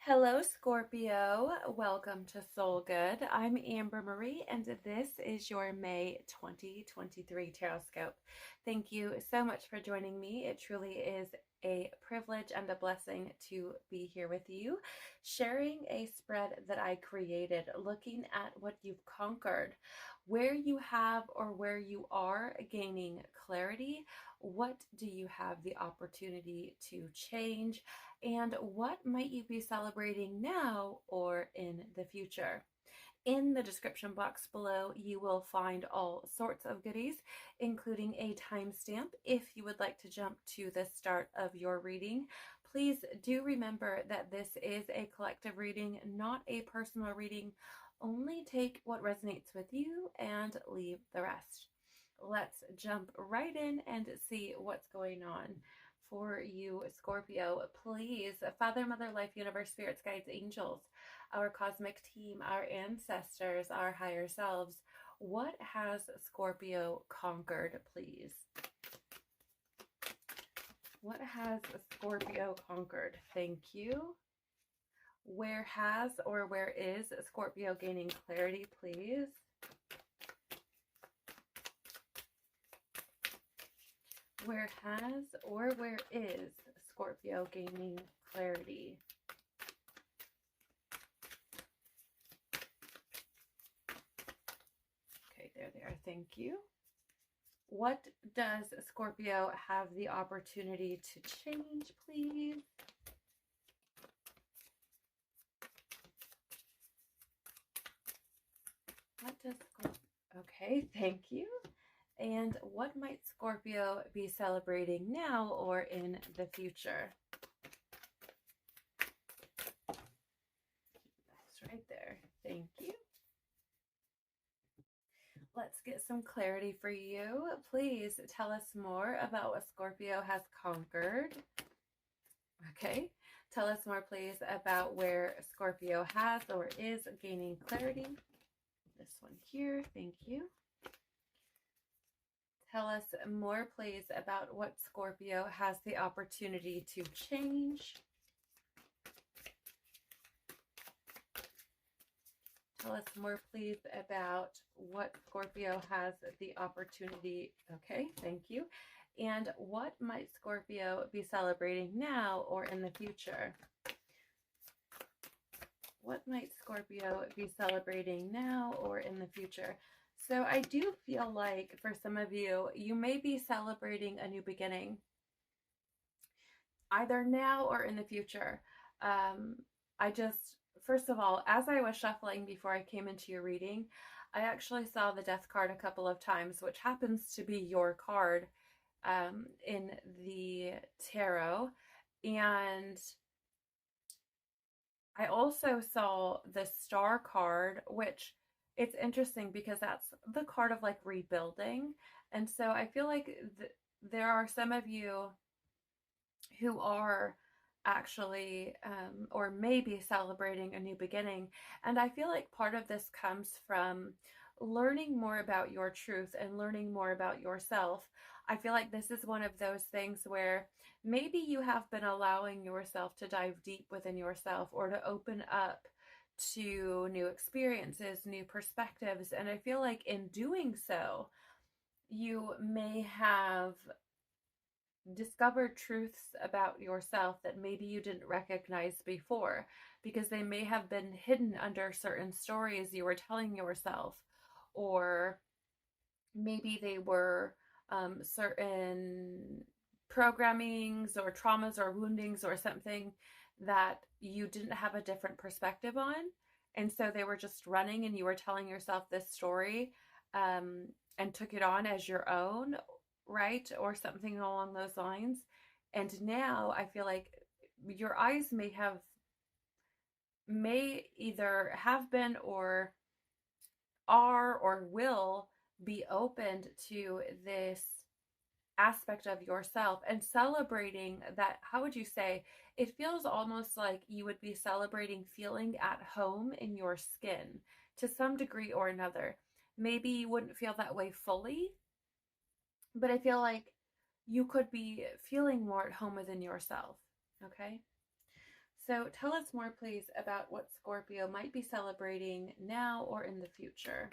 Hello, Scorpio. Welcome to Soul Good. I'm Amber Marie, and this is your May 2023 Tarotscope. Thank you so much for joining me. It truly is a privilege and a blessing to be here with you, sharing a spread that I created, looking at what you've conquered, where you have or where you are gaining clarity. What do you have the opportunity to change? And what might you be celebrating now or in the future? In the description box below, you will find all sorts of goodies, including a timestamp if you would like to jump to the start of your reading. Please do remember that this is a collective reading, not a personal reading. Only take what resonates with you and leave the rest. Let's jump right in and see what's going on for you, Scorpio. Please, Father, Mother, Life, Universe, Spirits, Guides, Angels, our cosmic team, our ancestors, our higher selves, what has Scorpio conquered, please? What has Scorpio conquered? Thank you. Where has or where is Scorpio gaining clarity, please? Where has or where is Scorpio gaining clarity? Okay, there they are. Thank you. What does Scorpio have the opportunity to change, please? What does Scorpio... Okay, thank you. And what might Scorpio be celebrating now or in the future? That's right there. Thank you. Let's get some clarity for you. Please tell us more about what Scorpio has conquered. Okay. Tell us more, please, about where Scorpio has or is gaining clarity. This one here. Thank you. Tell us more, please, about what Scorpio has the opportunity to change. Tell us more, please, about what Scorpio has the opportunity. Okay, thank you. And what might Scorpio be celebrating now or in the future? What might Scorpio be celebrating now or in the future? So I do feel like for some of you, you may be celebrating a new beginning, either now or in the future. First of all, as I was shuffling before I came into your reading, I actually saw the death card a couple of times, which happens to be your card in the tarot. And I also saw the star card, which it's interesting because that's the card of like rebuilding. And so I feel like there are some of you who are actually or maybe celebrating a new beginning. And I feel like part of this comes from learning more about your truth and learning more about yourself. I feel like this is one of those things where maybe you have been allowing yourself to dive deep within yourself or to open up to new experiences, new perspectives. And I feel like in doing so, you may have discovered truths about yourself that maybe you didn't recognize before, because they may have been hidden under certain stories you were telling yourself, or maybe they were certain programmings or traumas or woundings or something that you didn't have a different perspective on. And so they were just running and you were telling yourself this story and took it on as your own, right? Or something along those lines. And now I feel like your eyes may either have been or are or will be opened to this aspect of yourself and celebrating that. How would you say? It feels almost like you would be celebrating feeling at home in your skin to some degree or another. Maybe you wouldn't feel that way fully, but I feel like you could be feeling more at home within yourself. Okay. So tell us more, please, about what Scorpio might be celebrating now or in the future.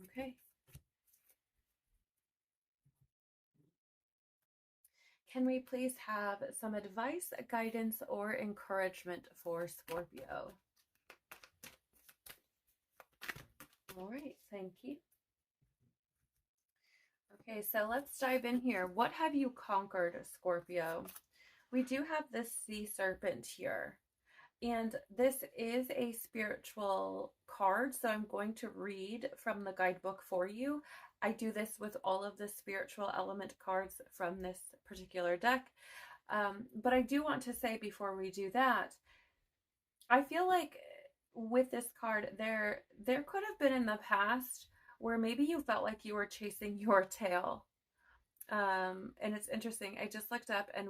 Okay. Can we please have some advice, guidance, or encouragement for Scorpio? All right, thank you. Okay, so let's dive in here. What have you conquered, Scorpio? We do have this sea serpent here. And this is a spiritual card, so I'm going to read from the guidebook for you. I do this with all of the spiritual element cards from this particular deck. But I do want to say before we do that, I feel like with this card, there could have been in the past where maybe you felt like you were chasing your tail. And it's interesting. I just looked up and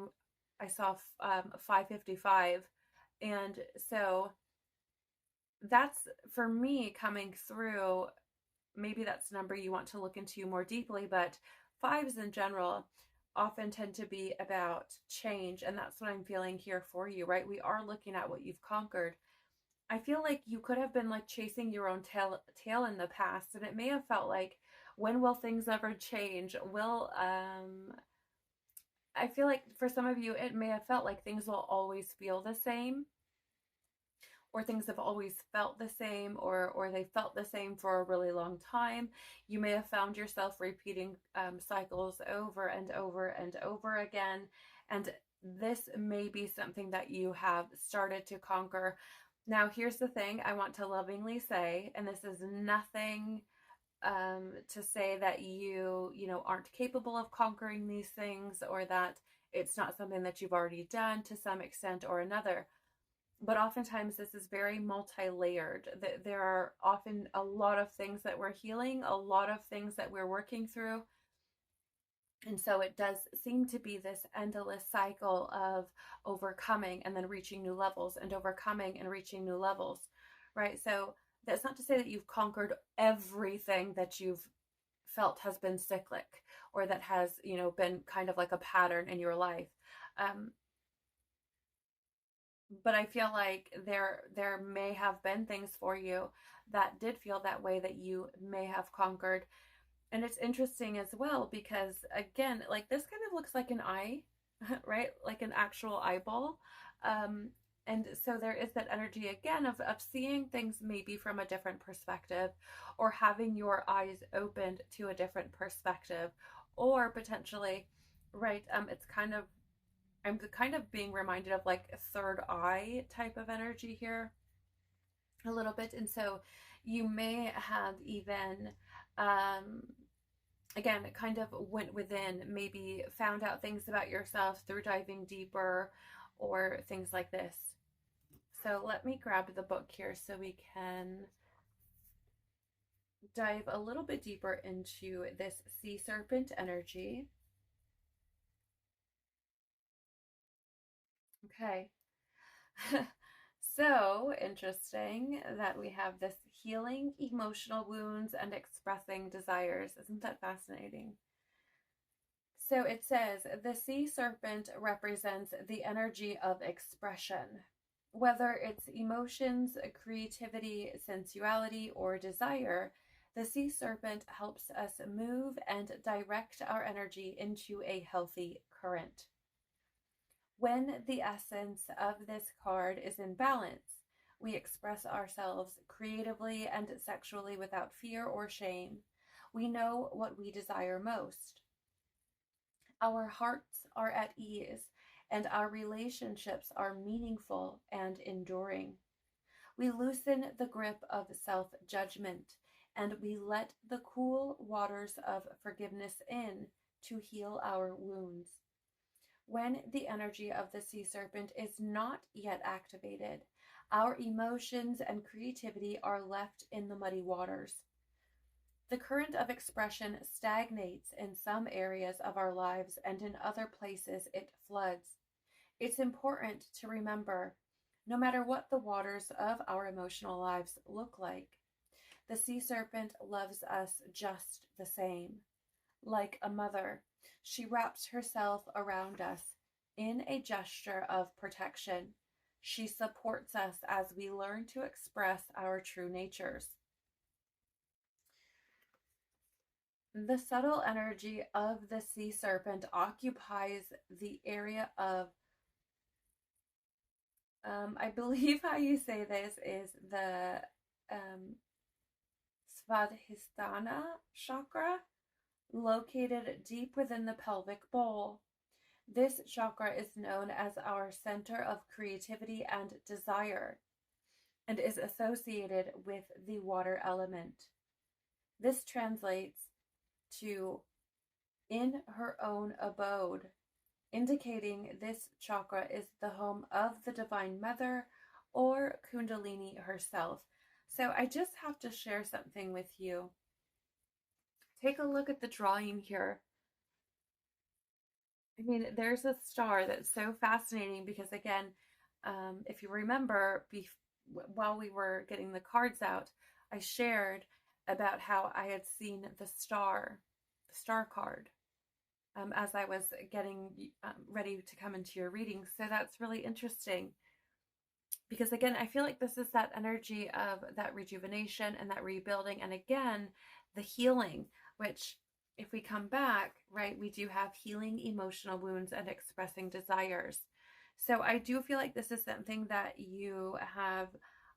I saw 555. And so that's for me coming through. Maybe that's a number you want to look into more deeply, but fives in general often tend to be about change. And that's what I'm feeling here for you, right? We are looking at what you've conquered. I feel like you could have been like chasing your own tail in the past. And it may have felt like, when will things ever change? I feel like for some of you, it may have felt like things will always feel the same, or things have always felt the same, or they felt the same for a really long time. You may have found yourself repeating cycles over and over and over again. And this may be something that you have started to conquer. Now, here's the thing I want to lovingly say, and this is nothing to say that you aren't capable of conquering these things, or that it's not something that you've already done to some extent or another. But oftentimes this is very multi-layered. There are often a lot of things that we're healing, a lot of things that we're working through. And so it does seem to be this endless cycle of overcoming and then reaching new levels, and overcoming and reaching new levels, right? So that's not to say that you've conquered everything that you've felt has been cyclic, or that has, been kind of like a pattern in your life. But I feel like there may have been things for you that did feel that way, that you may have conquered. And it's interesting as well, because again, like this kind of looks like an eye, right? Like an actual eyeball. And so there is that energy again of seeing things maybe from a different perspective, or having your eyes opened to a different perspective, or potentially, right? I'm kind of being reminded of like a third eye type of energy here a little bit. And so you may have even, again, kind of went within, maybe found out things about yourself through diving deeper, or things like this. So let me grab the book here so we can dive a little bit deeper into this sea serpent energy. Okay. So interesting that we have this healing emotional wounds and expressing desires. Isn't that fascinating? So it says the sea serpent represents the energy of expression. Whether it's emotions, creativity, sensuality, or desire, the sea serpent helps us move and direct our energy into a healthy current. When the essence of this card is in balance, we express ourselves creatively and sexually without fear or shame. We know what we desire most. Our hearts are at ease, and our relationships are meaningful and enduring. We loosen the grip of self-judgment, and we let the cool waters of forgiveness in to heal our wounds. When the energy of the sea serpent is not yet activated, our emotions and creativity are left in the muddy waters. The current of expression stagnates in some areas of our lives, and in other places it floods. It's important to remember, no matter what the waters of our emotional lives look like, the sea serpent loves us just the same. Like a mother, she wraps herself around us, in a gesture of protection. She supports us as we learn to express our true natures. The subtle energy of the sea serpent occupies the area of, I believe how you say this is the Svadhisthana chakra, located deep within the pelvic bowl. This chakra is known as our center of creativity and desire and is associated with the water element. This translates to in her own abode, indicating this chakra is the home of the Divine Mother or Kundalini herself. So I just have to share something with you. Take a look at the drawing here. I mean, there's a star that's so fascinating because, again, if you remember, while we were getting the cards out, I shared about how I had seen the star card, as I was getting ready to come into your reading. So that's really interesting because, again, I feel like this is that energy of that rejuvenation and that rebuilding, and again, the healing, which, if we come back, right, we do have healing emotional wounds and expressing desires. So I do feel like this is something that you have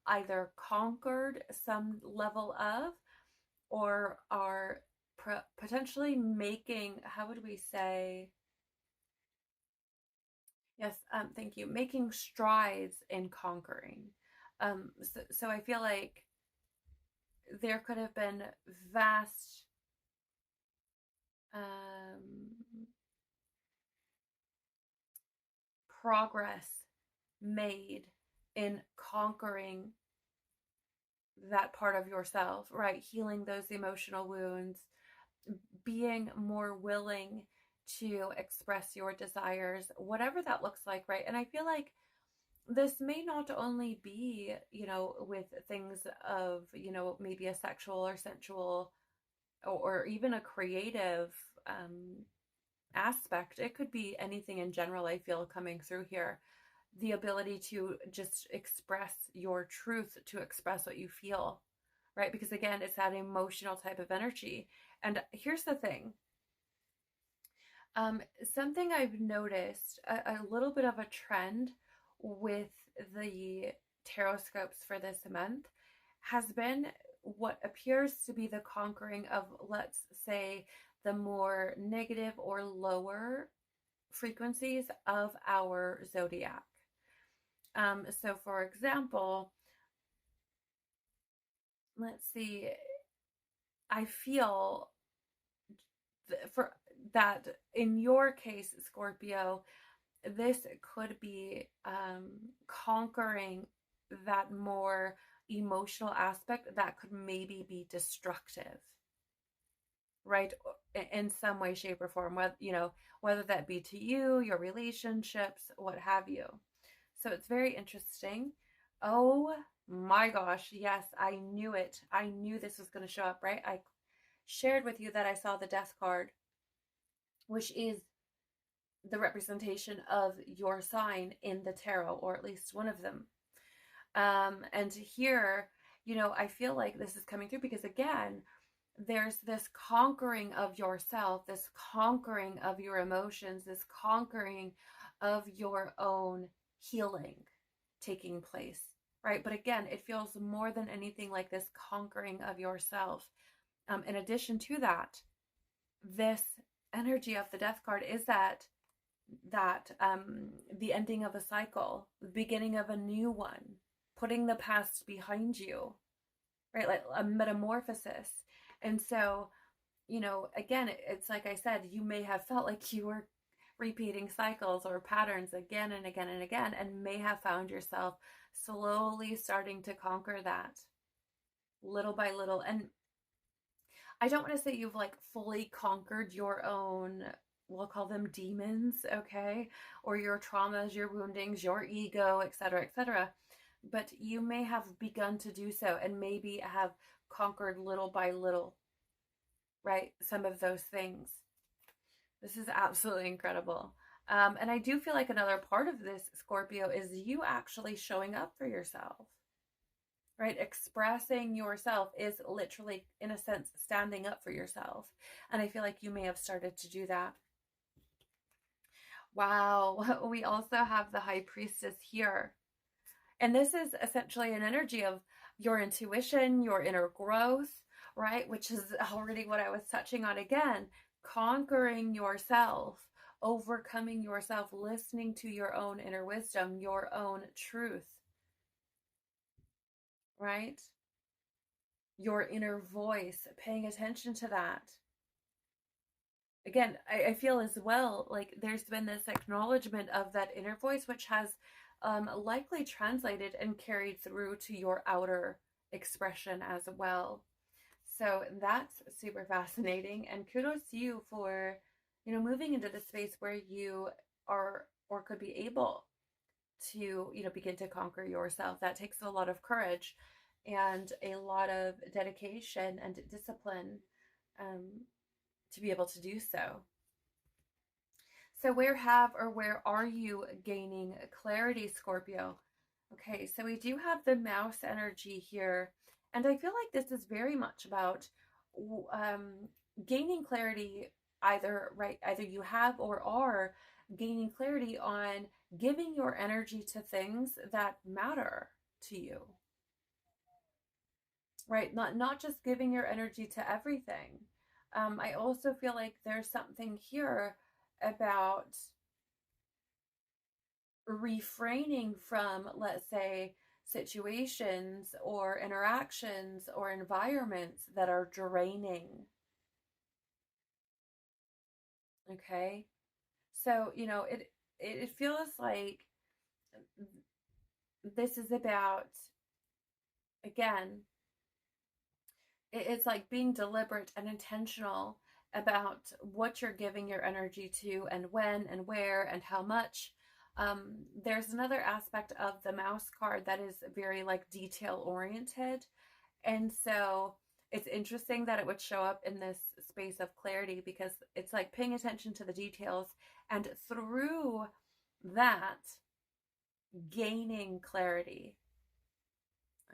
either conquered some level of, or are potentially making, how would we say? Yes, thank you. Making strides in conquering. So I feel like there could have been vast progress made in conquering that part of yourself, right? Healing those emotional wounds, being more willing to express your desires, whatever that looks like, right? And I feel like this may not only be, with things of, maybe a sexual or sensual or even a creative aspect. It could be anything in general, I feel, coming through here. The ability to just express your truth, to express what you feel, right? Because again, it's that emotional type of energy. And here's the thing. Something I've noticed, a little bit of a trend with the Tarotscopes for this month has been what appears to be the conquering of, let's say, the more negative or lower frequencies of our zodiac. So for example, let's see, I feel for that in your case, Scorpio, this could be conquering that more emotional aspect that could maybe be destructive, right? In some way, shape, or form, whether that be to you, your relationships, what have you. So it's very interesting. Oh my gosh, yes, I knew it. I knew this was going to show up, right? I shared with you that I saw the death card, which is the representation of your sign in the tarot, or at least one of them. And here, I feel like this is coming through because, again, there's this conquering of yourself, this conquering of your emotions, this conquering of your own healing taking place, right? But again, it feels more than anything like this conquering of yourself. In addition to that, this energy of the death card is that the ending of a cycle, the beginning of a new one, putting the past behind you, right? Like a metamorphosis. And so, again, it's like I said, you may have felt like you were repeating cycles or patterns again and again and again, and may have found yourself slowly starting to conquer that little by little. And I don't want to say you've like fully conquered your own, we'll call them demons, okay? Or your traumas, your woundings, your ego, etc., etc. But you may have begun to do so and maybe have conquered little by little, right? Some of those things. This is absolutely incredible. And I do feel like another part of this, Scorpio, is you actually showing up for yourself, right? Expressing yourself is literally, in a sense, standing up for yourself. And I feel like you may have started to do that. Wow. We also have the High Priestess here. And this is essentially an energy of your intuition, your inner growth, right? Which is already what I was touching on again, conquering yourself, overcoming yourself, listening to your own inner wisdom, your own truth, right? Your inner voice, paying attention to that. Again, I feel as well like there's been this acknowledgement of that inner voice, which has likely translated and carried through to your outer expression as well. So that's super fascinating, and kudos to you for, moving into the space where you are or could be able to, begin to conquer yourself. That takes a lot of courage and a lot of dedication and discipline, um, to be able to do so. So where are you gaining clarity, Scorpio? Okay, so we do have the mouse energy here. And I feel like this is very much about um, gaining clarity, either, right, either you have or are gaining clarity on giving your energy to things that matter to you, right? Not just giving your energy to everything. I also feel like there's something here about refraining from, let's say, situations or interactions or environments that are draining. Okay. So, it feels like this is about, again, it's like being deliberate and intentional about what you're giving your energy to and when and where and how much. There's another aspect of the mouse card that is very like detail oriented. And so it's interesting that it would show up in this space of clarity, because it's like paying attention to the details and through that gaining clarity.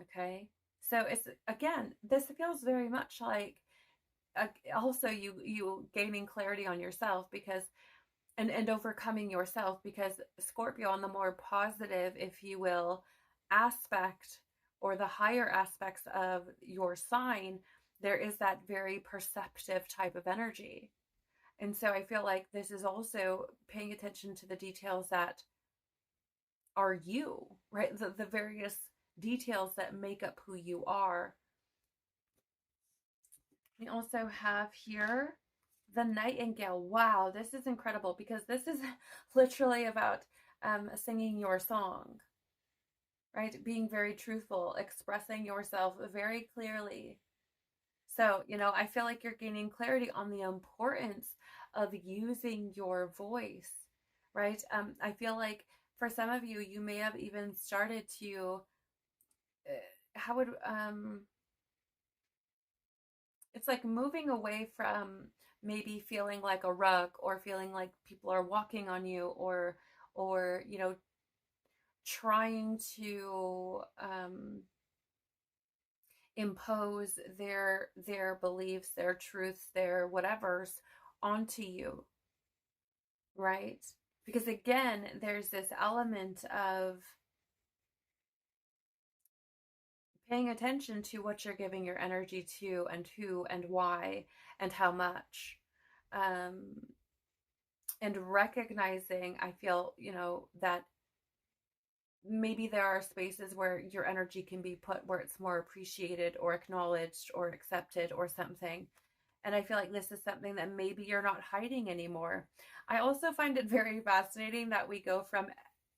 Okay. So it's, again, this feels very much like also you gaining clarity on yourself, because and overcoming yourself, because Scorpio, on the more positive, if you will, aspect, or the higher aspects of your sign, there is that very perceptive type of energy. And so I feel like this is also paying attention to the details that are you, right? The various details that make up who you are. We also have here the Nightingale. Wow, this is incredible, because this is literally about singing your song, right? Being very truthful, expressing yourself very clearly. So, I feel like you're gaining clarity on the importance of using your voice, right? I feel like for some of you, you may have even started to, how would, it's like moving away from maybe feeling like a rug, or feeling like people are walking on you, or trying to impose their beliefs, their truths, their whatevers onto you, right? Because again, there's this element of paying attention to what you're giving your energy to, and who and why and how much, um, and recognizing, I feel, that maybe there are spaces where your energy can be put where it's more appreciated or acknowledged or accepted or something. And I feel like this is something that maybe you're not hiding anymore. I also find it very fascinating that we go from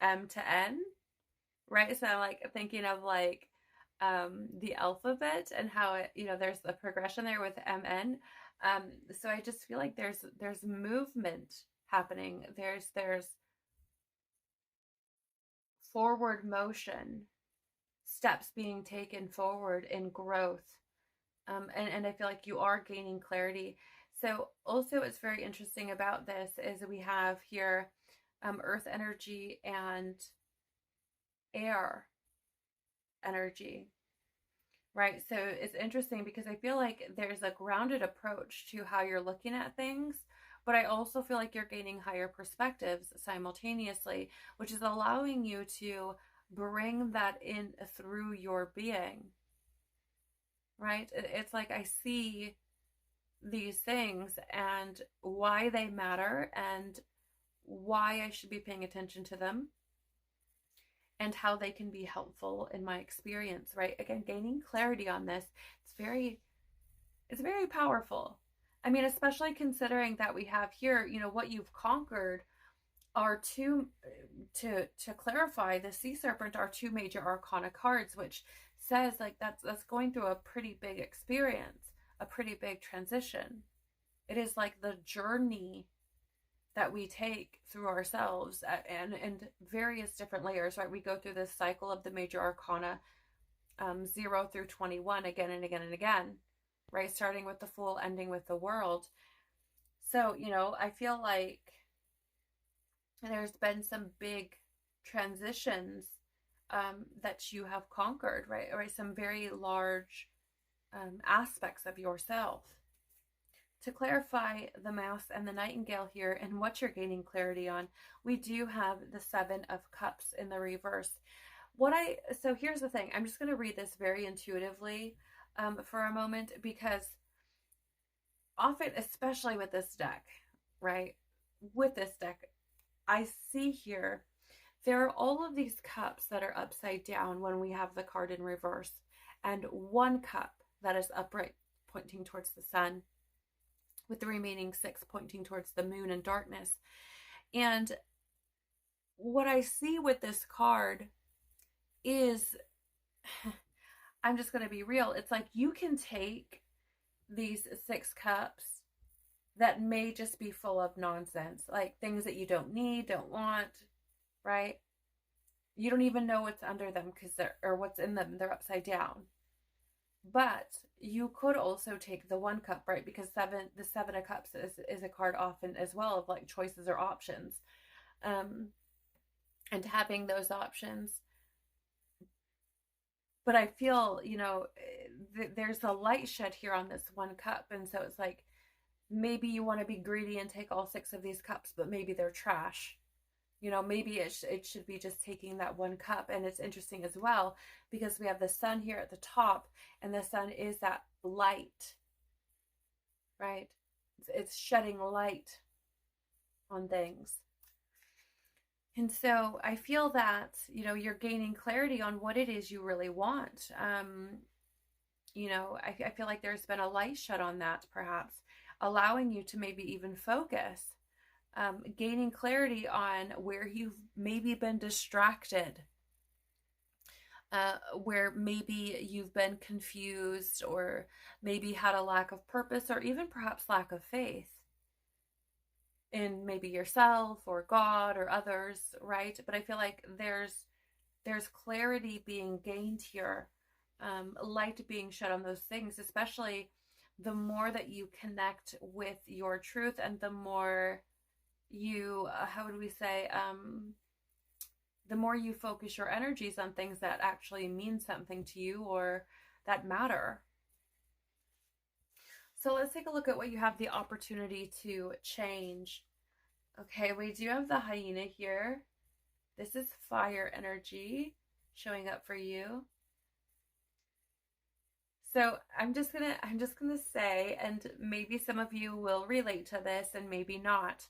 M to N, right? So I'm like thinking of like the alphabet, and how it, there's the progression there with MN. So I just feel like there's movement happening. There's forward motion, steps being taken forward in growth. And I feel like you are gaining clarity. So also what's very interesting about this is we have here earth energy and air energy, right? So it's interesting because I feel like there's a grounded approach to how you're looking at things, but I also feel like you're gaining higher perspectives simultaneously, which is allowing you to bring that in through your being, right? It's like I see these things and why they matter and why I should be paying attention to them and how they can be helpful in my experience, right? Again, gaining clarity on this, it's very powerful. I mean, especially considering that we have here, what you've conquered are two, to clarify, the sea serpent are two major arcana cards, which says like that's going through a pretty big experience, a pretty big transition. It is like the journey that we take through ourselves and various different layers, right? We go through this cycle of the major arcana, 0 through 21, again and again and again, right? Starting with the Fool, ending with the World. So, I feel like there's been some big transitions that you have conquered, right? Right, some very large aspects of yourself. To clarify the Mouse and the Nightingale here and what you're gaining clarity on, we do have the Seven of Cups in the reverse. So here's the thing. I'm just going to read this very intuitively for a moment, because often, especially with this deck, right? With this deck, I see here there are all of these cups that are upside down when we have the card in reverse, and one cup that is upright pointing towards the sun, with the remaining 6 pointing towards the moon and darkness. And what I see with this card is, I'm just going to be real. It's like you can take these 6 cups that may just be full of nonsense, like things that you don't need, don't want, right? You don't even know what's under them or what's in them. They're upside down. But you could also take the 1 cup, right? Because the 7 of Cups is a card often as well of like choices or options, and having those options. But I feel, there's a light shed here on this 1 cup. And so it's like, maybe you want to be greedy and take all 6 of these cups, but maybe they're trash. Maybe it should be just taking that 1 cup. And it's interesting as well, because we have the sun here at the top, and the sun is that light, right? It's shedding light on things. And so I feel that, you're gaining clarity on what it is you really want. I feel like there's been a light shed on that, perhaps, allowing you to maybe even focus, gaining clarity on where you've maybe been distracted, where maybe you've been confused, or maybe had a lack of purpose, or even perhaps lack of faith in maybe yourself or God or others, right? But I feel like there's clarity being gained here, light being shed on those things, especially the more that you connect with your truth, and the more you, how would we say, the more you focus your energies on things that actually mean something to you or that matter. So let's take a look at what you have the opportunity to change. Okay, we do have the hyena here. This is fire energy showing up for you. So I'm just gonna say, and maybe some of you will relate to this and maybe not,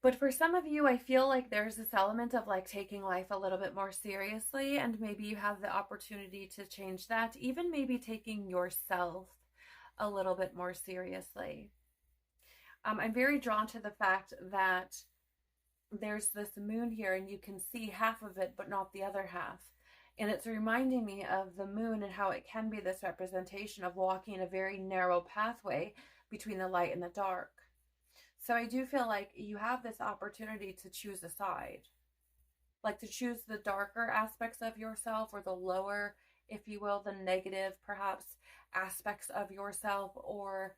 but for some of you, I feel like there's this element of like taking life a little bit more seriously, and maybe you have the opportunity to change that, even maybe taking yourself a little bit more seriously. I'm very drawn to the fact that there's this moon here, and you can see half of it, but not the other half. And it's reminding me of the moon and how it can be this representation of walking a very narrow pathway between the light and the dark. So I do feel like you have this opportunity to choose a side, like to choose the darker aspects of yourself, or the lower, if you will, the negative perhaps aspects of yourself, or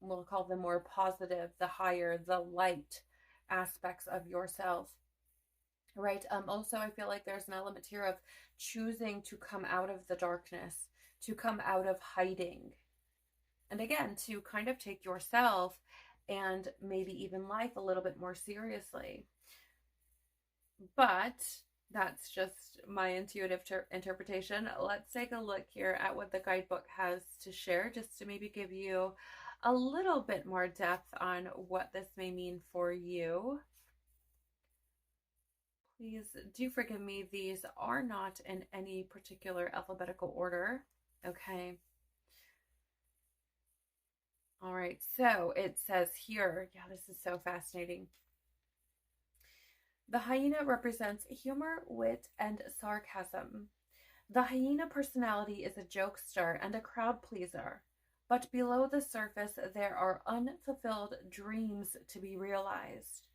we'll call them more positive, the higher, the light aspects of yourself, right? Also, I feel like there's an element here of choosing to come out of the darkness, to come out of hiding, and again, to kind of take yourself and maybe even life a little bit more seriously. But that's just my intuitive interpretation. Let's take a look here at what the guidebook has to share, just to maybe give you a little bit more depth on what this may mean for you. Please do forgive me, these are not in any particular alphabetical order. Okay. All right, so it says here, yeah, this is so fascinating. The hyena represents humor, wit, and sarcasm. The hyena personality is a jokester and a crowd pleaser, but below the surface there are unfulfilled dreams to be realized.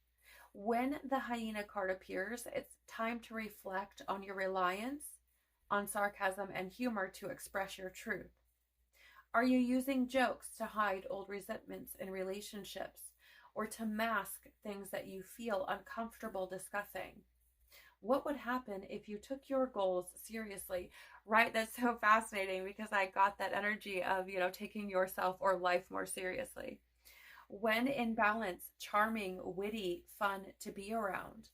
When the hyena card appears, it's time to reflect on your reliance on sarcasm and humor to express your truth. Are you using jokes to hide old resentments in relationships or to mask things that you feel uncomfortable discussing? What would happen if you took your goals seriously? Right? That's so fascinating because I got that energy of, taking yourself or life more seriously. When in balance, charming, witty, fun to be around.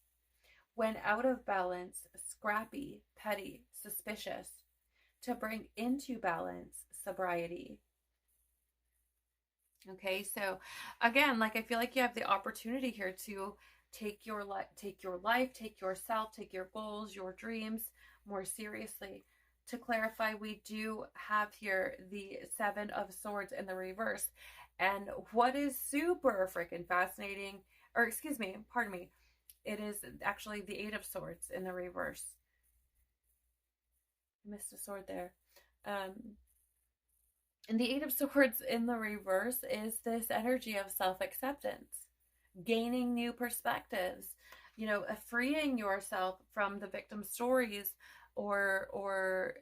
When out of balance, scrappy, petty, suspicious, to bring into balance, sobriety. Okay, so again, like I feel like you have the opportunity here to take your life, take yourself, take your goals, your dreams more seriously. To clarify, we do have here the Seven of Swords in the reverse. And what is super freaking fascinating, or excuse me, pardon me, it is actually the Eight of Swords in the reverse. I missed a sword there. And the Eight of Swords in the reverse is this energy of self-acceptance, gaining new perspectives, freeing yourself from the victim stories or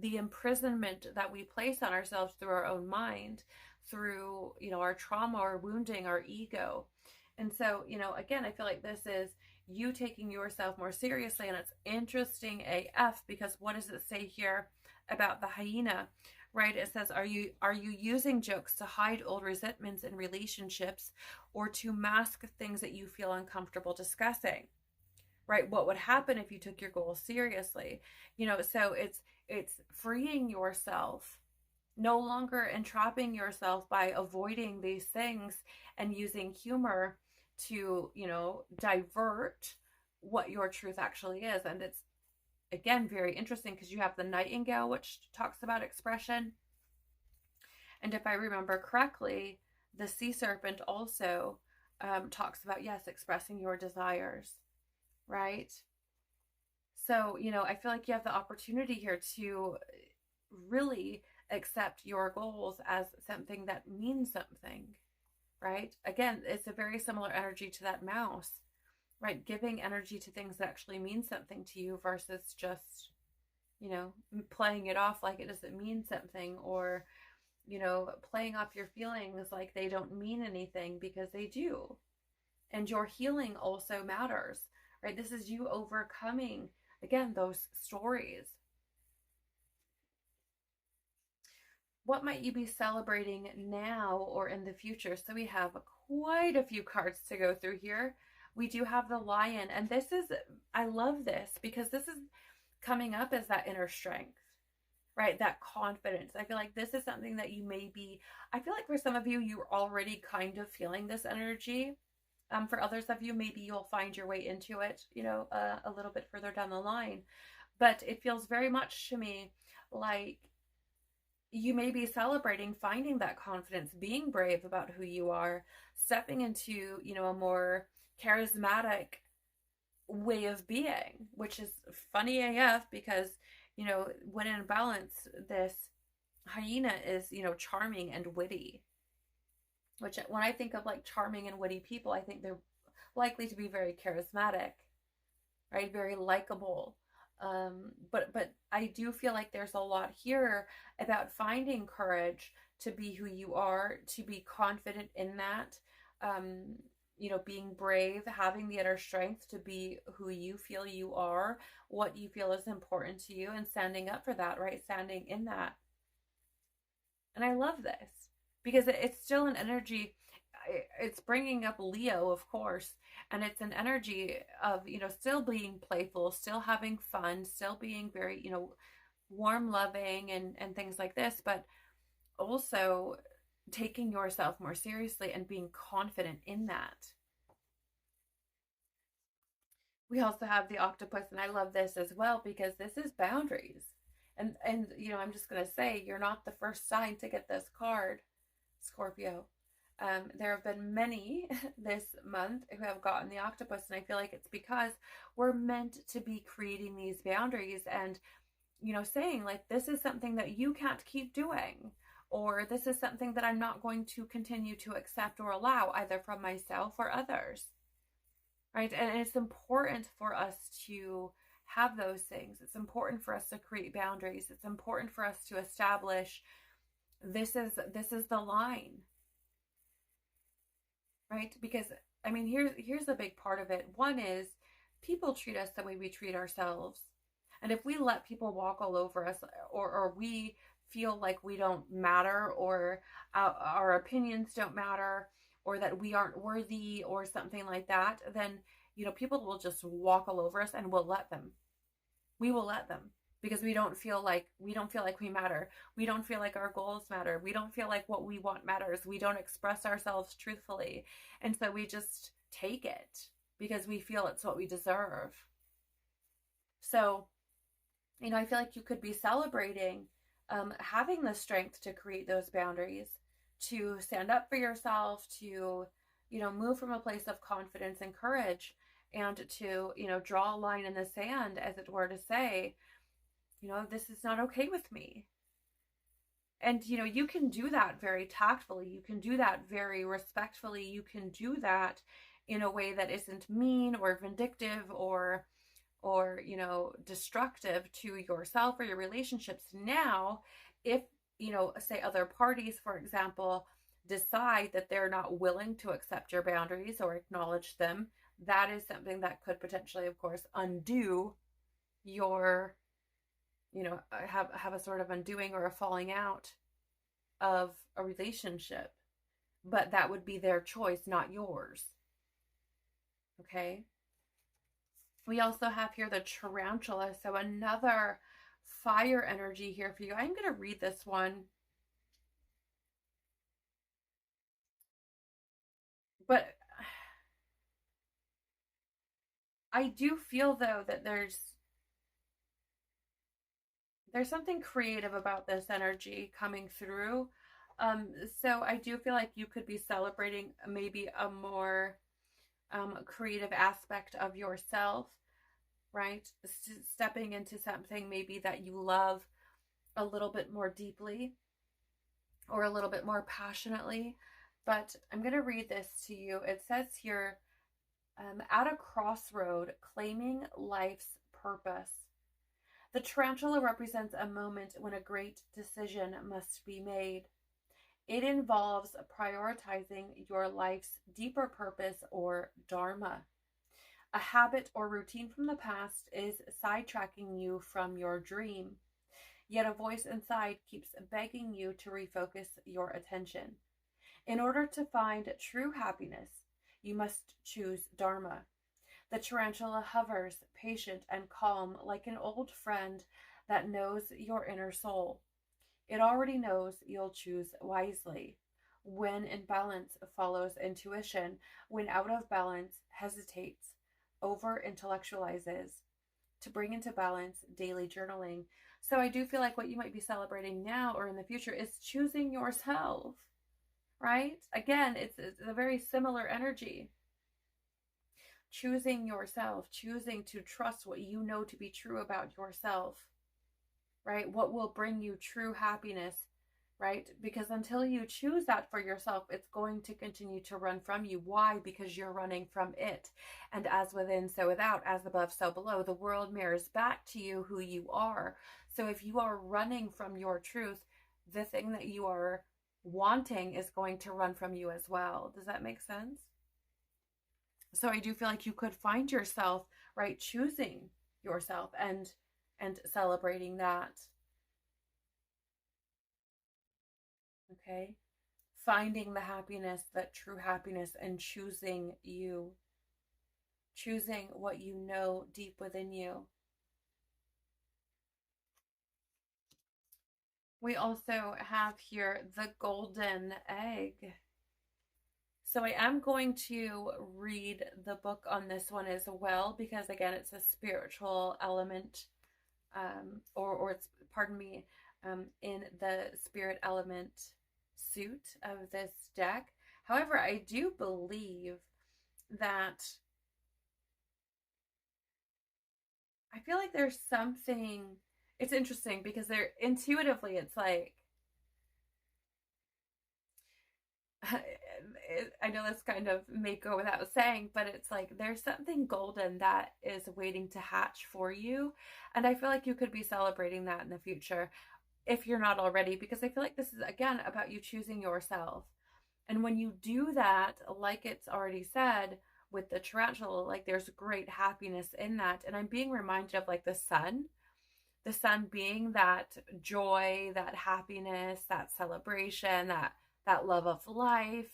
the imprisonment that we place on ourselves through our own mind, through, our trauma, our wounding, our ego. And so, again, I feel like this is you taking yourself more seriously. And it's interesting AF because what does it say here about the hyena? Right? It says, are you using jokes to hide old resentments in relationships or to mask things that you feel uncomfortable discussing? Right? What would happen if you took your goals seriously? So it's freeing yourself, no longer entrapping yourself by avoiding these things and using humor to, divert what your truth actually is. And it's, again, very interesting because you have the nightingale, which talks about expression. And if I remember correctly, the sea serpent also talks about, yes, expressing your desires, right? So, I feel like you have the opportunity here to really accept your goals as something that means something, right? Again, it's a very similar energy to that mouse, right? Giving energy to things that actually mean something to you versus just, playing it off like it doesn't mean something, or, playing off your feelings like they don't mean anything, because they do. And your healing also matters, right? This is you overcoming, again, those stories. What might you be celebrating now or in the future? So we have quite a few cards to go through here. We do have the Lion, and this is, I love this because this is coming up as that inner strength, right? That confidence. I feel like this is something that you may be, I feel like for some of you, you're already kind of feeling this energy. For others of you, maybe you'll find your way into it, a little bit further down the line. But it feels very much to me like you may be celebrating finding that confidence, being brave about who you are, stepping into, a more charismatic way of being, which is funny AF because, when in balance, this hyena is, charming and witty, which when I think of like charming and witty people, I think they're likely to be very charismatic, right? Very likable. But I do feel like there's a lot here about finding courage to be who you are, to be confident in that, being brave, having the inner strength to be who you feel you are, what you feel is important to you, and standing up for that, right? Standing in that. And I love this because it's still an energy. It's bringing up Leo, of course, and it's an energy of, still being playful, still having fun, still being very, warm, loving, and things like this, but also taking yourself more seriously and being confident in that. We also have the octopus, and I love this as well because this is boundaries. And I'm just going to say, you're not the first sign to get this card, Scorpio. There have been many this month who have gotten the octopus, and I feel like it's because we're meant to be creating these boundaries and, saying like, this is something that you can't keep doing, or this is something that I'm not going to continue to accept or allow, either from myself or others, right? And it's important for us to have those things. It's important for us to create boundaries. It's important for us to establish this is the line, right? Because I mean, here's a big part of it. One is people treat us the way we treat ourselves. And if we let people walk all over us, or we feel like we don't matter, or our opinions don't matter, or that we aren't worthy, or something like that, then people will just walk all over us, and we'll let them. We will let them because we don't feel like we matter. We don't feel like our goals matter. We don't feel like what we want matters. We don't express ourselves truthfully. And so we just take it because we feel it's what we deserve. So, I feel like you could be celebrating having the strength to create those boundaries, to stand up for yourself, to, move from a place of confidence and courage, and to, draw a line in the sand, as it were, to say, this is not okay with me. And, you can do that very tactfully. You can do that very respectfully. You can do that in a way that isn't mean or vindictive or destructive to yourself or your relationships. Now, if, say other parties, for example, decide that they're not willing to accept your boundaries or acknowledge them, that is something that could potentially, of course, undo your, have a sort of undoing or a falling out of a relationship. But that would be their choice, not yours. Okay. We also have here the tarantula, so another fire energy here for you. I'm going to read this one. But I do feel, though, that there's something creative about this energy coming through. So I do feel like you could be celebrating maybe a more creative aspect of yourself, right? Stepping into something maybe that you love a little bit more deeply or a little bit more passionately. But I'm going to read this to you. It says here, at a crossroad, claiming life's purpose. The tarantula represents a moment when a great decision must be made. It involves prioritizing your life's deeper purpose or dharma. A habit or routine from the past is sidetracking you from your dream. Yet a voice inside keeps begging you to refocus your attention. In order to find true happiness, you must choose dharma. The tarantula hovers, patient and calm, like an old friend that knows your inner soul. It already knows you'll choose wisely. When in balance follows intuition. When out of balance hesitates, over intellectualizes. To bring into balance, daily journaling. So I do feel like what you might be celebrating now or in the future is choosing yourself, right? Again, it's a very similar energy. Choosing yourself, choosing to trust what you know to be true about yourself, right? What will bring you true happiness, right? Because until you choose that for yourself, it's going to continue to run from you. Why? Because you're running from it. And as within, so without, as above, so below, the world mirrors back to you who you are. So if you are running from your truth, the thing that you are wanting is going to run from you as well. Does that make sense? So I do feel like you could find yourself, right, choosing yourself and celebrating that. Okay? Finding the happiness, that true happiness, and choosing you, choosing what you know deep within you. We also have here the golden egg. So I am going to read the book on this one as well, because again, it's a spiritual element, or it's, pardon me, in the spirit element suit of this deck. However, I do believe that I feel like there's something, it's interesting because they're intuitively, it's like, I know this kind of may go without saying, but it's like there's something golden that is waiting to hatch for you. And I feel like you could be celebrating that in the future if you're not already, because I feel like this is again about you choosing yourself. And when you do that, like it's already said with the tarantula, like there's great happiness in that. And I'm being reminded of like the sun being that joy, that happiness, that celebration, that love of life.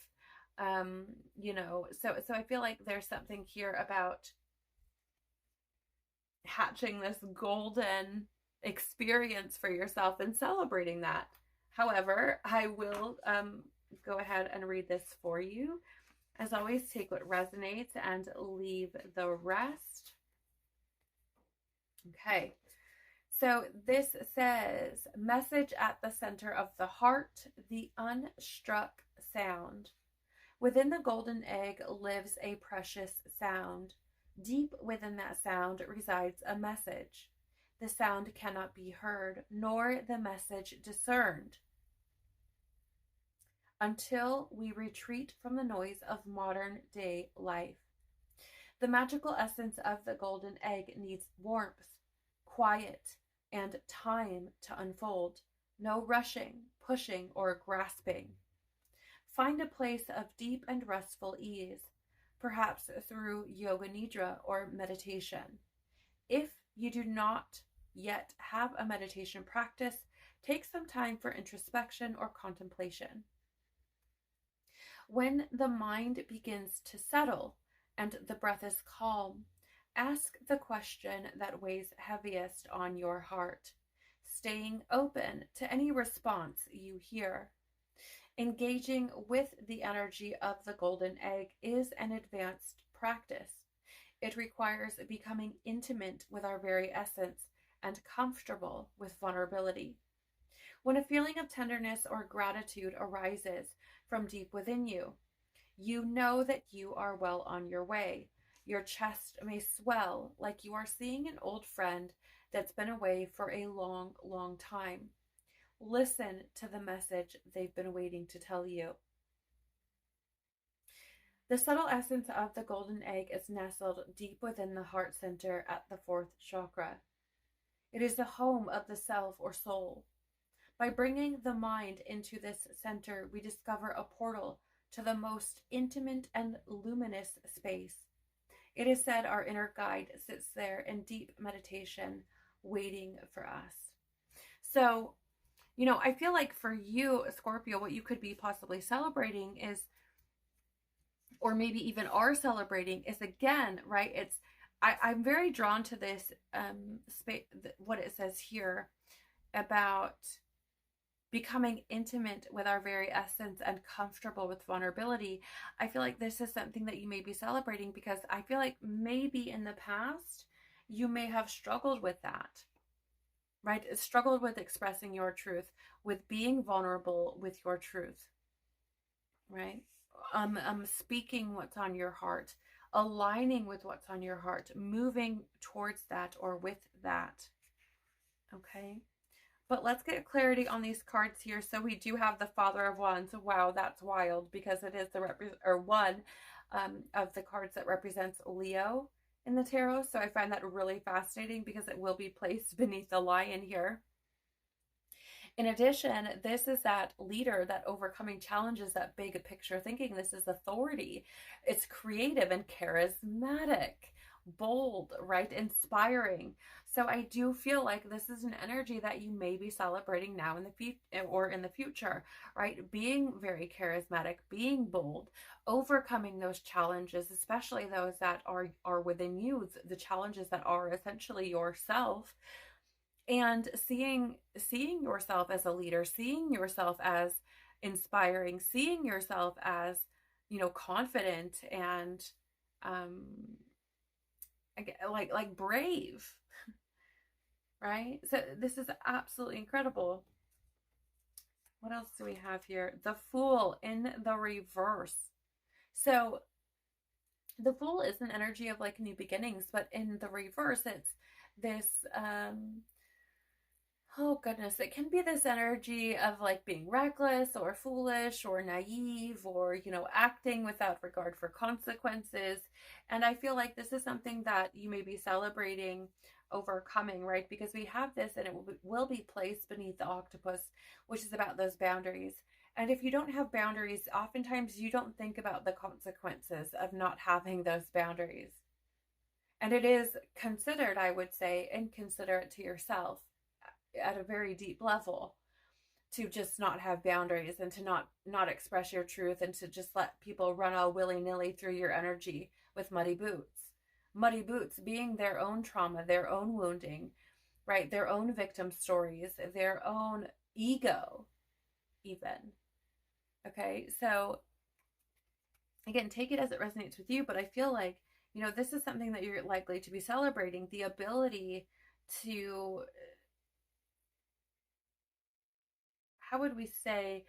um so I feel like there's something here about hatching this golden experience for yourself and celebrating that. However, I will go ahead and read this for you. As always, take what resonates and leave the rest. Okay. So this says, message at the center of the heart, the unstruck sound. Within the golden egg lives a precious sound. Deep within that sound resides a message. The sound cannot be heard, nor the message discerned, until we retreat from the noise of modern day life. The magical essence of the golden egg needs warmth, quiet, and time to unfold. No rushing, pushing, or grasping. Find a place of deep and restful ease, perhaps through yoga nidra or meditation. If you do not yet have a meditation practice, take some time for introspection or contemplation. When the mind begins to settle and the breath is calm, ask the question that weighs heaviest on your heart, staying open to any response you hear. Engaging with the energy of the golden egg is an advanced practice. It requires becoming intimate with our very essence and comfortable with vulnerability. When a feeling of tenderness or gratitude arises from deep within you, you know that you are well on your way. Your chest may swell like you are seeing an old friend that's been away for a long, long time. Listen to the message they've been waiting to tell you. The subtle essence of the golden egg is nestled deep within the heart center at the fourth chakra. It is the home of the self or soul. By bringing the mind into this center, we discover a portal to the most intimate and luminous space. It is said our inner guide sits there in deep meditation, waiting for us. So, I feel like for you, Scorpio, what you could be possibly celebrating is, or maybe even are celebrating, is again, right? I'm very drawn to this what it says here about becoming intimate with our very essence and comfortable with vulnerability. I feel like this is something that you may be celebrating, because I feel like maybe in the past you may have struggled with that, right? Struggled with expressing your truth, with being vulnerable with your truth, right? Speaking what's on your heart, aligning with what's on your heart, moving towards that or with that. Okay. But let's get clarity on these cards here. So we do have the Father of Wands. Wow, that's wild, because it is one of the cards that represents Leo in the tarot. So I find that really fascinating, because it will be placed beneath the lion here. In addition, this is that leader, that overcoming challenges, that big picture thinking. This is authority. It's creative and charismatic, bold, right? Inspiring. So I do feel like this is an energy that you may be celebrating now in the future or in the future, right? Being very charismatic, being bold, overcoming those challenges, especially those that are within you, the challenges that are essentially yourself, and seeing yourself as a leader, seeing yourself as inspiring, seeing yourself as, confident and um like brave, right? So this is absolutely incredible. What else do we have here? The Fool in the reverse. So the Fool is an energy of like new beginnings, but in the reverse it's this oh goodness, it can be this energy of like being reckless or foolish or naive or, acting without regard for consequences. And I feel like this is something that you may be celebrating overcoming, right? Because we have this and it will be placed beneath the octopus, which is about those boundaries. And if you don't have boundaries, oftentimes you don't think about the consequences of not having those boundaries. And it is considered, I would say, inconsiderate to yourself at a very deep level to just not have boundaries and to not express your truth and to just let people run all willy-nilly through your energy with muddy boots being their own trauma, their own wounding, right, their own victim stories, their own ego even. Okay, so again, take it as it resonates with you, but I feel like, this is something that you're likely to be celebrating, the ability to, how would we say,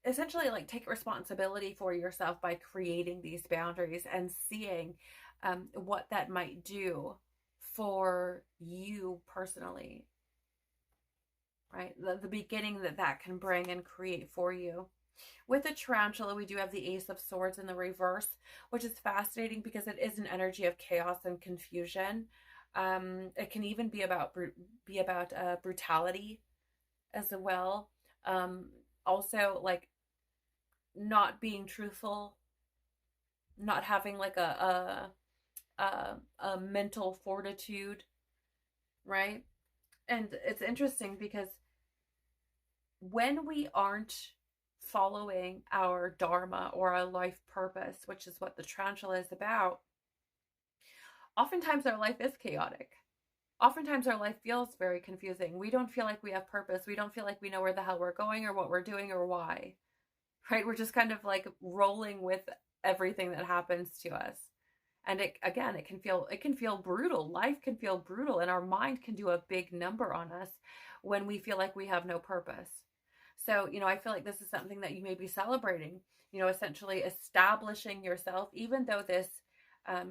essentially like take responsibility for yourself by creating these boundaries and seeing what that might do for you personally, right? The beginning that can bring and create for you. With the tarantula, we do have the Ace of Swords in the reverse, which is fascinating because it is an energy of chaos and confusion. It can even be about brutality as well. Also, like not being truthful, not having like a mental fortitude, right? And it's interesting because when we aren't following our dharma or our life purpose, which is what the tarantula is about, oftentimes our life is chaotic. Oftentimes our life feels very confusing. We don't feel like we have purpose. We don't feel like we know where the hell we're going or what we're doing or why, right? We're just kind of like rolling with everything that happens to us. And it can feel brutal. Life can feel brutal and our mind can do a big number on us when we feel like we have no purpose. So, I feel like this is something that you may be celebrating, essentially establishing yourself, even though this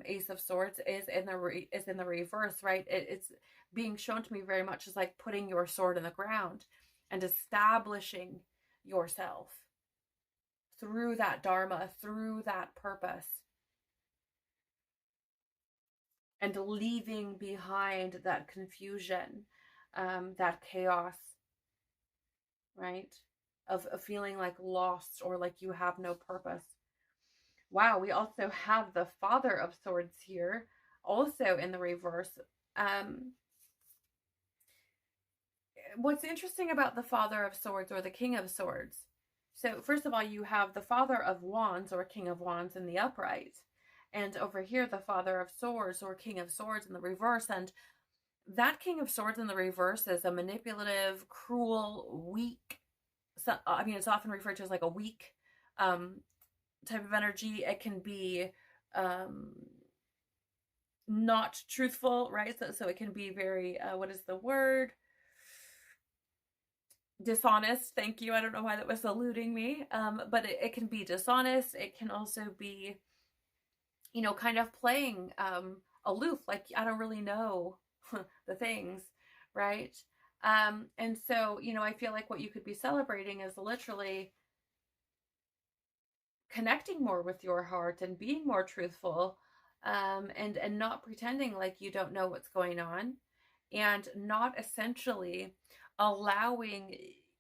Ace of Swords is in the reverse, right? It's being shown to me very much as like putting your sword in the ground and establishing yourself through that dharma, through that purpose, and leaving behind that confusion, that chaos, right? Of feeling like lost or like you have no purpose. Wow, we also have the Father of Swords here, also in the reverse. What's interesting about the Father of Swords or the King of Swords? So first of all, you have the Father of Wands or King of Wands in the upright. And over here, the Father of Swords or King of Swords in the reverse. And that King of Swords in the reverse is a manipulative, cruel, weak. So, I mean, it's often referred to as like a weak type of energy. It can be not truthful, right? So it can be very, what is the word? Dishonest. Thank you. I don't know why that was eluding me. But it can be dishonest. It can also be, kind of playing aloof, like I don't really know the things, right? And so, I feel like what you could be celebrating is literally connecting more with your heart and being more truthful, and not pretending like you don't know what's going on, and not essentially allowing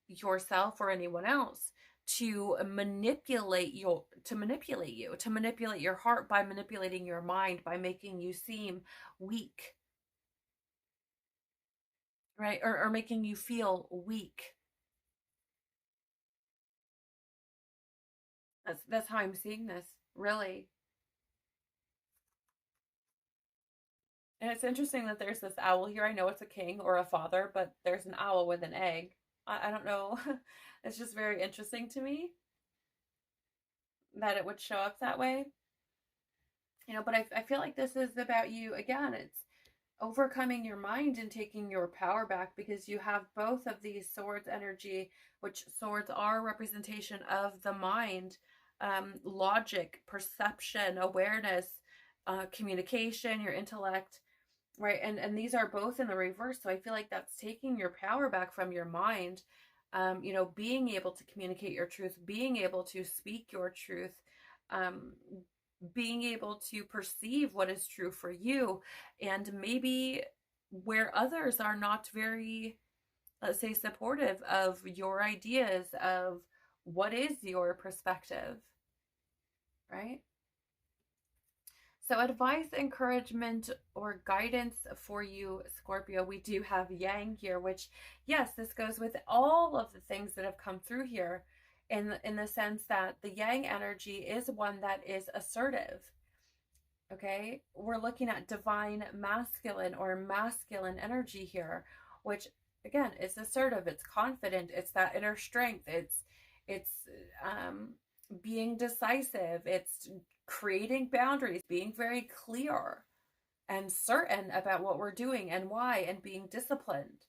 yourself or anyone else to manipulate your heart by manipulating your mind, by making you seem weak, right? Or making you feel weak. That's how I'm seeing this, really. And it's interesting that there's this owl here. I know it's a king or a father, but there's an owl with an egg. I don't know. It's just very interesting to me that it would show up that way. But I feel like this is about you again. It's overcoming your mind and taking your power back, because you have both of these swords energy, which swords are a representation of the mind, logic, perception, awareness, communication, your intellect, right? And these are both in the reverse. So I feel like that's taking your power back from your mind. Being able to communicate your truth, being able to speak your truth, um, being able to perceive what is true for you, and maybe where others are not very, let's say, supportive of your ideas of what is your perspective, right? So, advice, encouragement, or guidance for you, Scorpio, we do have Yang here, which, yes, this goes with all of the things that have come through here, in the sense that the Yang energy is one that is assertive. Okay, we're looking at divine masculine or masculine energy here, which again is assertive, it's confident, it's that inner strength, it's um being decisive, it's creating boundaries, being very clear and certain about what we're doing and why, and being disciplined.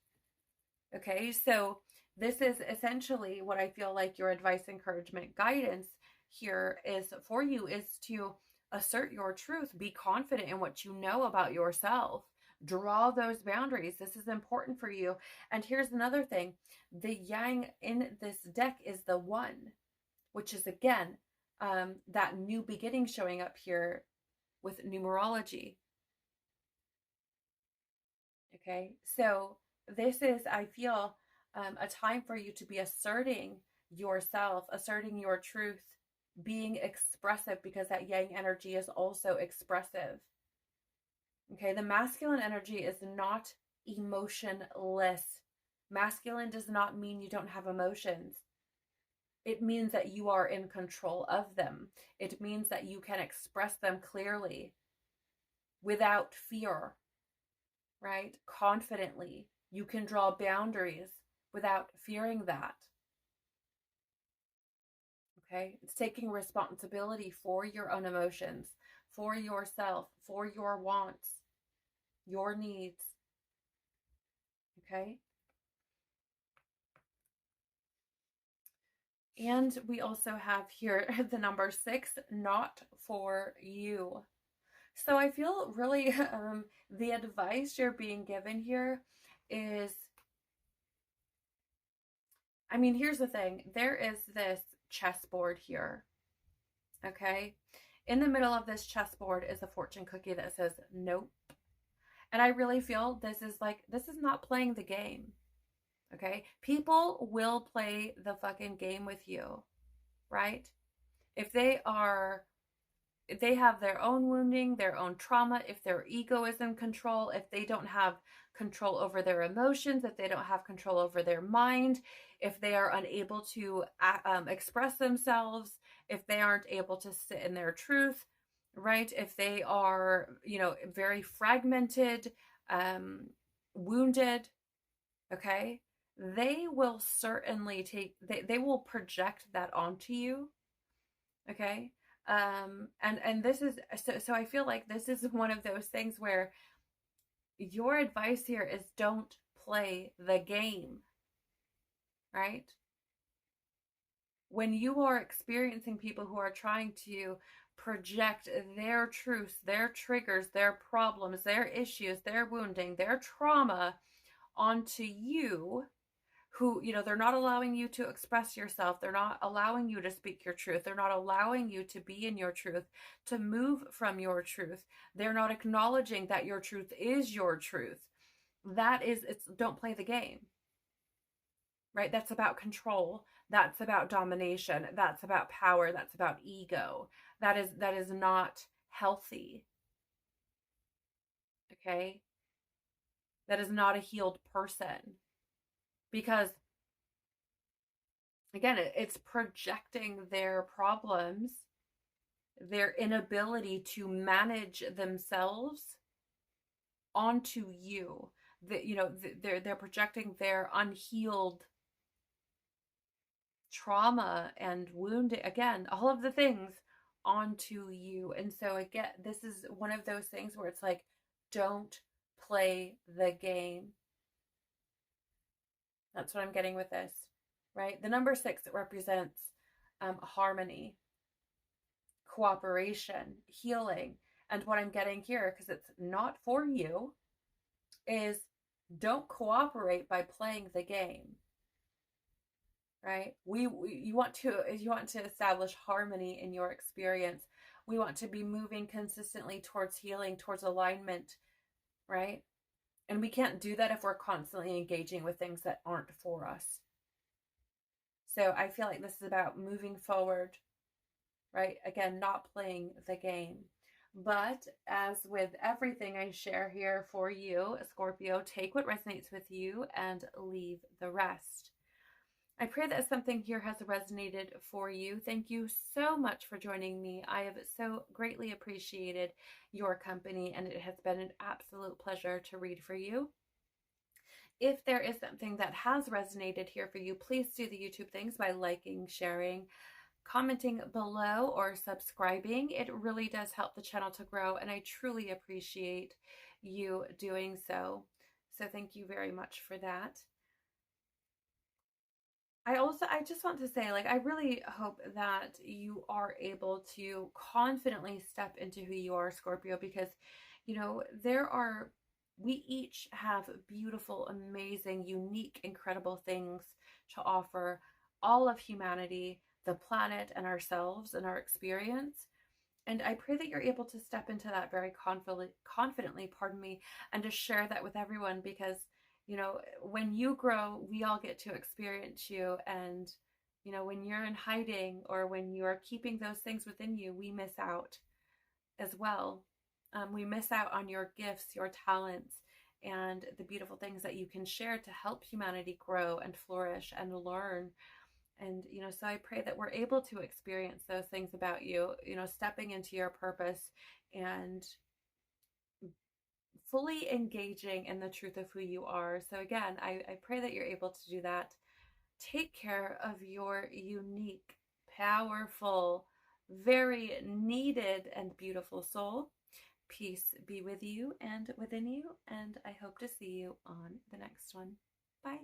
Okay, so this is essentially what I feel like your advice, encouragement, guidance here is for you, is to assert your truth, be confident in what you know about yourself, draw those boundaries. This is important for you. And here's another thing, the yang in this deck is the one, which is again that new beginning showing up here with numerology. Okay, so this is, I feel, a time for you to be asserting yourself, asserting your truth, being expressive, because that yang energy is also expressive. Okay, the masculine energy is not emotionless. Masculine does not mean you don't have emotions. It means that you are in control of them. It means that you can express them clearly without fear, right? Confidently. You can draw boundaries without fearing that. Okay? It's taking responsibility for your own emotions, for yourself, for your wants, your needs. Okay? And we also have here the number 6, not for you. So I feel really the advice you're being given here is, I mean, here's the thing. There is this chessboard here, okay? In the middle of this chessboard is a fortune cookie that says nope. And I really feel this is like, this is not playing the game, okay? People will play the fucking game with you, right? If they are, if they have their own wounding, their own trauma, if their ego is in control, if they don't have control over their emotions, if they don't have control over their mind, if they are unable to express themselves, if they aren't able to sit in their truth, right? If they are, very fragmented, wounded, okay, they will certainly they will project that onto you, okay. And this is, so I feel like this is one of those things where your advice here is don't play the game, right? When you are experiencing people who are trying to project their truths, their triggers, their problems, their issues, their wounding, their trauma onto you, who, they're not allowing you to express yourself, they're not allowing you to speak your truth, they're not allowing you to be in your truth, to move from your truth, they're not acknowledging that your truth is your truth. That is, it's, don't play the game. right? That's about control. That's about domination. That's about power. That's about ego. That is not healthy. Okay? That is not a healed person, because again, it's projecting their problems, their inability to manage themselves onto you. That, they're projecting their unhealed trauma and wound, again, all of the things onto you. And so again, this is one of those things where it's like, don't play the game. That's what I'm getting with this, right? The number 6 represents harmony, cooperation, healing. And what I'm getting here, because it's not for you, is don't cooperate by playing the game, right? You want to establish harmony in your experience. We want to be moving consistently towards healing, towards alignment, right? And we can't do that if we're constantly engaging with things that aren't for us. So I feel like this is about moving forward, right? Again, not playing the game. But as with everything I share here for you, Scorpio, take what resonates with you and leave the rest. I pray that something here has resonated for you. Thank you so much for joining me. I have so greatly appreciated your company, and it has been an absolute pleasure to read for you. If there is something that has resonated here for you, please do the YouTube things by liking, sharing, commenting below, or subscribing. It really does help the channel to grow, and I truly appreciate you doing so. So thank you very much for that. I just want to say, like, I really hope that you are able to confidently step into who you are, Scorpio, because, we each have beautiful, amazing, unique, incredible things to offer all of humanity, the planet, and ourselves and our experience. And I pray that you're able to step into that very confidently, pardon me, and to share that with everyone, because, when you grow, we all get to experience you. And, when you're in hiding, or when you are keeping those things within you, we miss out as well. We miss out on your gifts, your talents, and the beautiful things that you can share to help humanity grow and flourish and learn. And, so I pray that we're able to experience those things about you, stepping into your purpose and fully engaging in the truth of who you are. So again, I pray that you're able to do that. Take care of your unique, powerful, very needed, and beautiful soul. Peace be with you and within you, and I hope to see you on the next one. Bye.